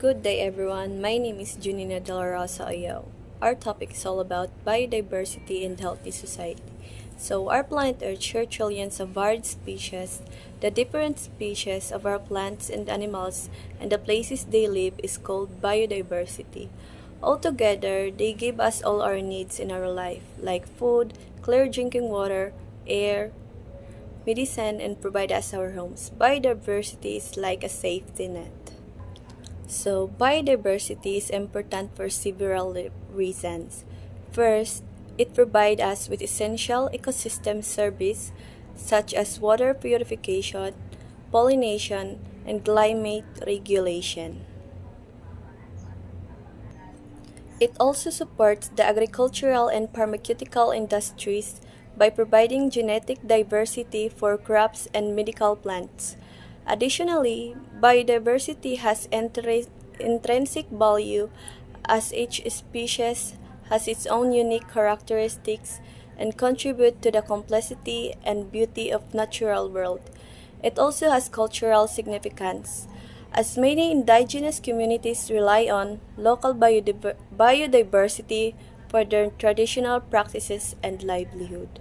Good day everyone, my name is Jonina Oyao. Our topic is all about biodiversity and healthy society. So our planet Earth shares trillions of varied species. The different species of our plants and animals and the places they live is called biodiversity. Altogether, they give us all our needs in our life, like food, clear drinking water, air, medicine, and provide us our homes. Biodiversity is like a safety net. So, biodiversity is important for several reasons. First, it provides us with essential ecosystem service such as water purification, pollination, and climate regulation. It also supports the agricultural and pharmaceutical industries by providing genetic diversity for crops and medical plants. Additionally, biodiversity has intrinsic value as each species has its own unique characteristics and contribute to the complexity and beauty of natural world. It also has cultural significance, as many indigenous communities rely on local biodiversity for their traditional practices and livelihood.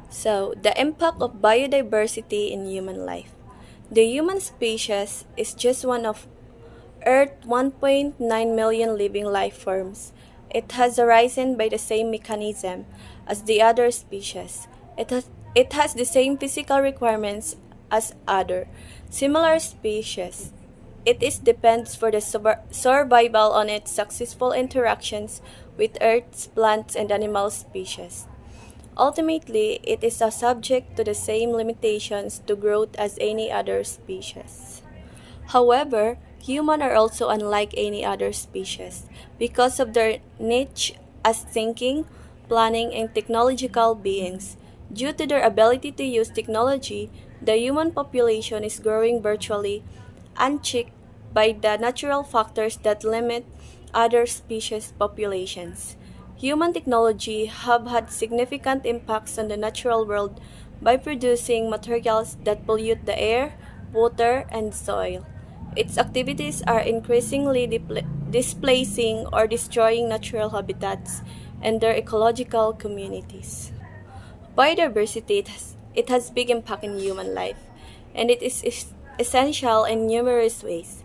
So, the impact of biodiversity in human life. The human species is just one of Earth's 1.9 million living life forms. It has arisen by the same mechanism as the other species. It has the same physical requirements as other similar species. It is depends for the survival on its successful interactions with Earth's plants and animal species. Ultimately, it is a subject to the same limitations to growth as any other species. However, humans are also unlike any other species because of their niche as thinking, planning, and technological beings. Due to their ability to use technology, the human population is growing virtually unchecked by the natural factors that limit other species populations. Human technology have had significant impacts on the natural world by producing materials that pollute the air, water, and soil. Its activities are increasingly displacing or destroying natural habitats and their ecological communities. Biodiversity it has big impact in human life, and it is essential in numerous ways,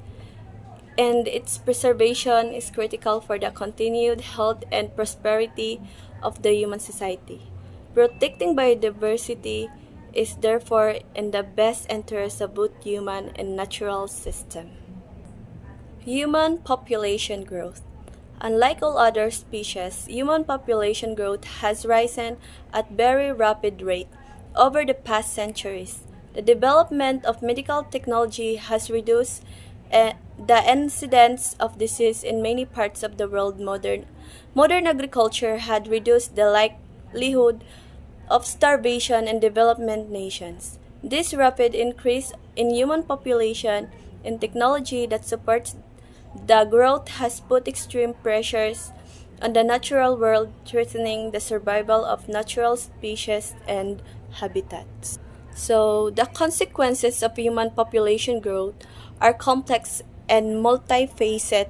and its preservation is critical for the continued health and prosperity of the human society. Protecting biodiversity is therefore in the best interest of both human and natural system. Human population growth. Unlike all other species, human population growth has risen at very rapid rate over the past centuries. The development of medical technology has reduced the incidence of disease in many parts of the world. Modern agriculture had reduced the likelihood of starvation in development nations. This rapid increase in human population and technology that supports the growth has put extreme pressures on the natural world, threatening the survival of natural species and habitats. So, the consequences of human population growth are complex and multifaceted.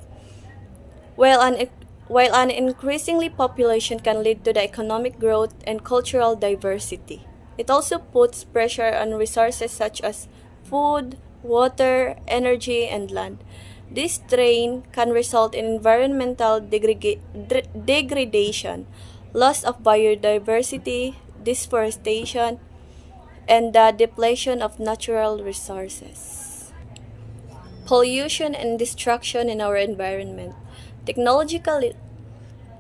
While an increasingly population can lead to the economic growth and cultural diversity, it also puts pressure on resources such as food, water, energy, and land. This strain can result in environmental degradation, loss of biodiversity, deforestation, and the depletion of natural resources. Pollution and destruction in our environment. Technological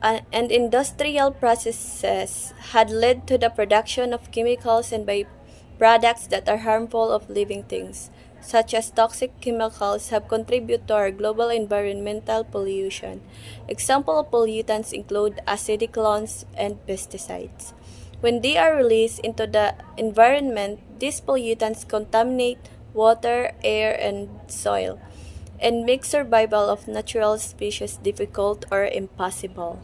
and industrial processes had led to the production of chemicals and byproducts that are harmful of living things, such as toxic chemicals have contributed to our global environmental pollution. Examples of pollutants include acidic loans and pesticides. When they are released into the environment, these pollutants contaminate water, air, and soil, and make survival of natural species difficult or impossible.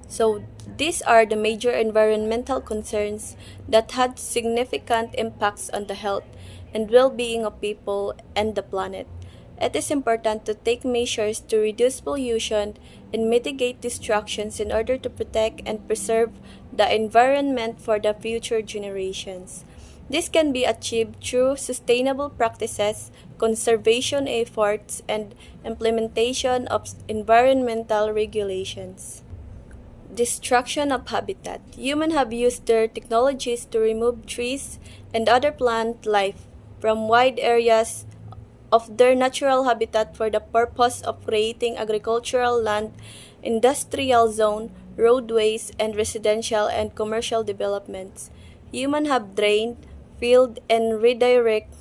So, these are the major environmental concerns that had significant impacts on the health and well-being of people and the planet. It is important to take measures to reduce pollution and mitigate destructions in order to protect and preserve the environment for the future generations. This can be achieved through sustainable practices, conservation efforts, and implementation of environmental regulations. Destruction of habitat. Humans have used their technologies to remove trees and other plant life from wide areas of their natural habitat for the purpose of creating agricultural land, industrial zone, roadways, and residential and commercial developments. Humans have drained, filled, and redirect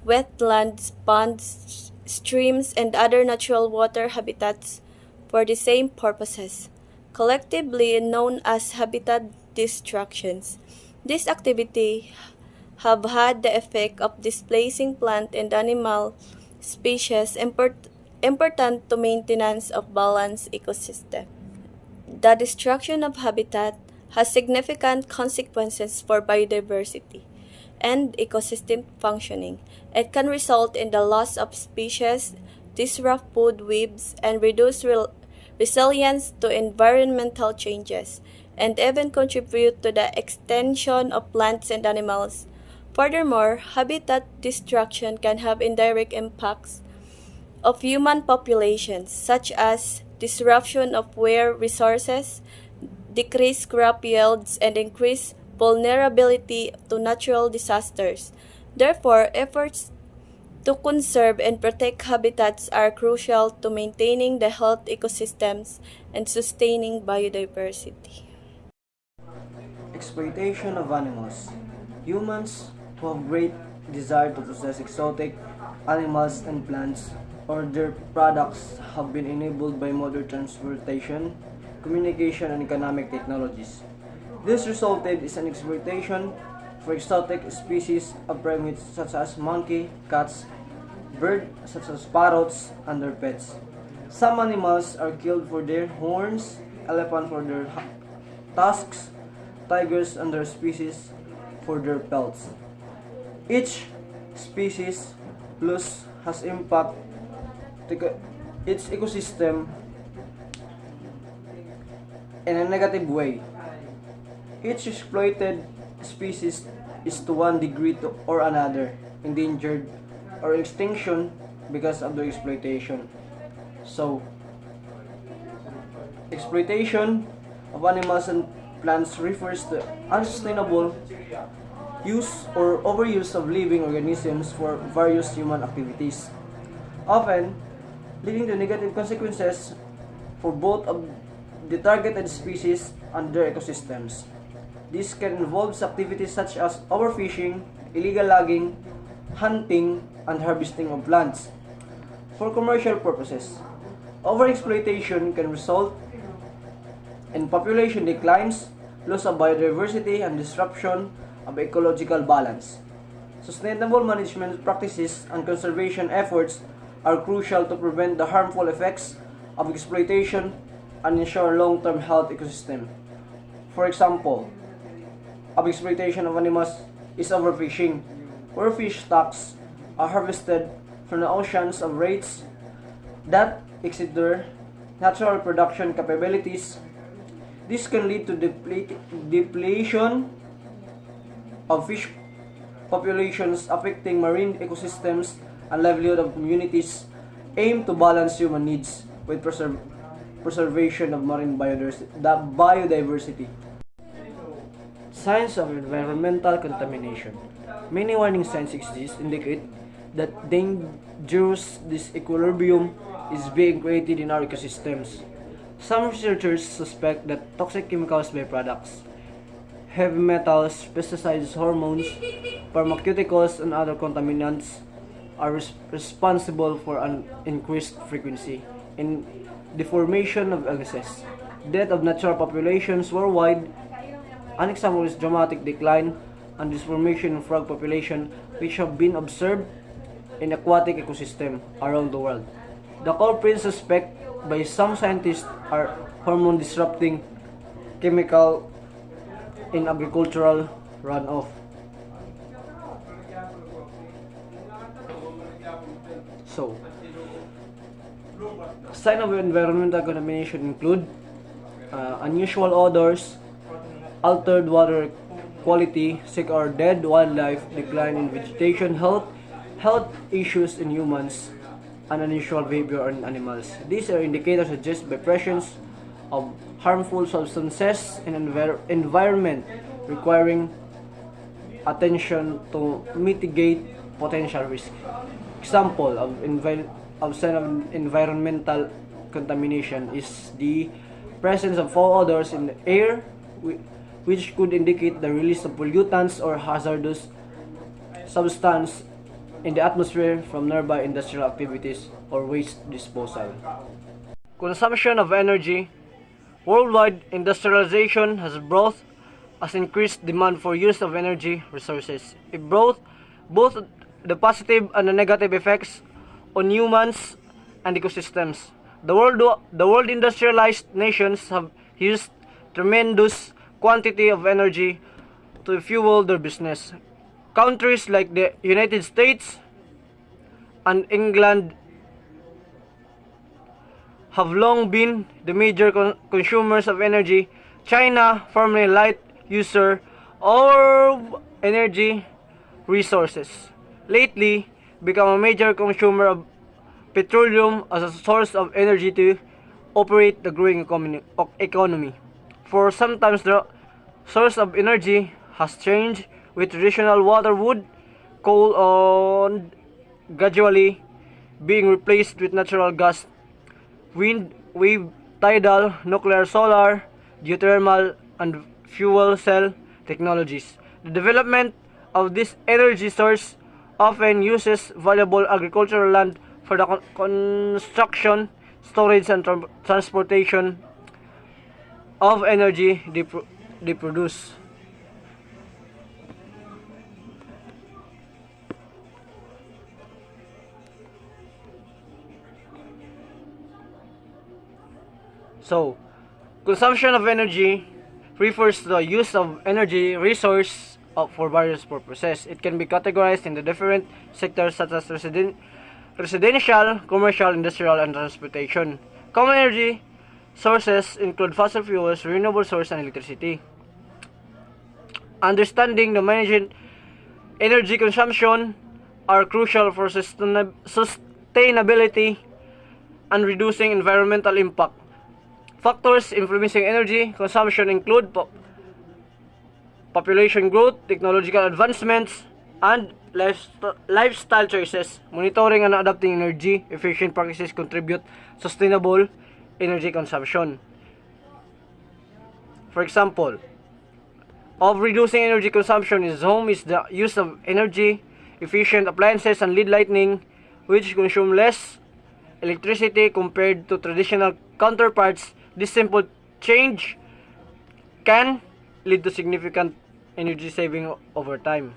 wetlands, ponds, streams, and other natural water habitats for the same purposes, collectively known as habitat destructions. This activity have had the effect of displacing plant and animal species important to maintenance of balanced ecosystem. The destruction of habitat has significant consequences for biodiversity and ecosystem functioning. It can result in the loss of species, disrupt food webs, and reduce resilience to environmental changes, and even contribute to the extinction of plants and animals. Furthermore, habitat destruction can have indirect impacts of human populations, such as disruption of water resources, decreased crop yields, and increased vulnerability to natural disasters. Therefore, efforts to conserve and protect habitats are crucial to maintaining the health ecosystems and sustaining biodiversity. Exploitation of animals. Humans who have great desire to possess exotic animals and plants or their products have been enabled by modern transportation, communication, and economic technologies. This resulted in an exploitation for exotic species of primates such as monkey, cats, birds such as parrots, and their pets. Some animals are killed for their horns, elephant for their tusks, tigers and their species for their pelts. Each species loss has impact its ecosystem in a negative way. Each exploited species is to one degree or another endangered or extinction because of their exploitation. So, exploitation of animals and plants refers to unsustainable use or overuse of living organisms for various human activities, often leading to negative consequences for both of the targeted species and their ecosystems. This can involve activities such as overfishing, illegal logging, hunting, and harvesting of plants for commercial purposes. Overexploitation can result in population declines, loss of biodiversity, and disruption of ecological balance. Sustainable management practices and conservation efforts are crucial to prevent the harmful effects of exploitation and ensure long-term health ecosystem. For example, of exploitation of animals is overfishing, where fish stocks are harvested from the oceans at rates that exceed their natural production capabilities. This can lead to depletion of fish populations, affecting marine ecosystems and livelihood of communities. Aim to balance human needs with preservation of marine biodiversity. Signs of environmental contamination. Many warning signs exist indicate that dangerous disequilibrium is being created in our ecosystems. Some researchers suspect that toxic chemicals, byproducts, heavy metals, pesticides, hormones, pharmaceuticals, and other contaminants are responsible for an increased frequency in the formation of illnesses, death of natural populations worldwide. An example is dramatic decline and disformation in frog population, which have been observed in aquatic ecosystem around the world. The culprits suspected by some scientists are hormone disrupting chemical in agricultural runoff. So, Signs of environmental contamination include unusual odors, altered water quality, sick or dead wildlife, decline in vegetation, health issues in humans, and unusual behavior in animals. These are indicators suggested by presence of harmful substances in environment requiring attention to mitigate potential risk. Example of sign of environmental contamination is the presence of foul odors in the air, which could indicate the release of pollutants or hazardous substance in the atmosphere from nearby industrial activities or waste disposal. Consumption of energy. Worldwide industrialization has brought as increased demand for use of energy resources. It brought both the positive and the negative effects on humans and ecosystems. The world industrialized nations have used tremendous quantity of energy to fuel their business. Countries like the United States and England have long been the major consumers of energy. China, formerly a light user of energy resources, lately become a major consumer of petroleum as a source of energy to operate the growing economy. For sometimes the source of energy has changed, with traditional water, wood, coal on gradually being replaced with natural gas, wind, wave, tidal, nuclear, solar, geothermal, and fuel cell technologies. The development of this energy source often uses valuable agricultural land for the construction, storage, and transportation of energy they produce. So, consumption of energy refers to the use of energy resource for various purposes. It can be categorized into different sectors such as residential, commercial, industrial, and transportation. Common energy sources include fossil fuels, renewable source, and electricity. Understanding the managing energy consumption are crucial for sustainability and reducing environmental impact. Factors influencing energy consumption include population growth, technological advancements, and lifestyle choices. Monitoring and adapting energy efficient practices contribute sustainable energy consumption. For example, of reducing energy consumption is the use of energy efficient appliances and LED lighting, which consume less electricity compared to traditional counterparts. This simple change can lead to significant energy saving over time.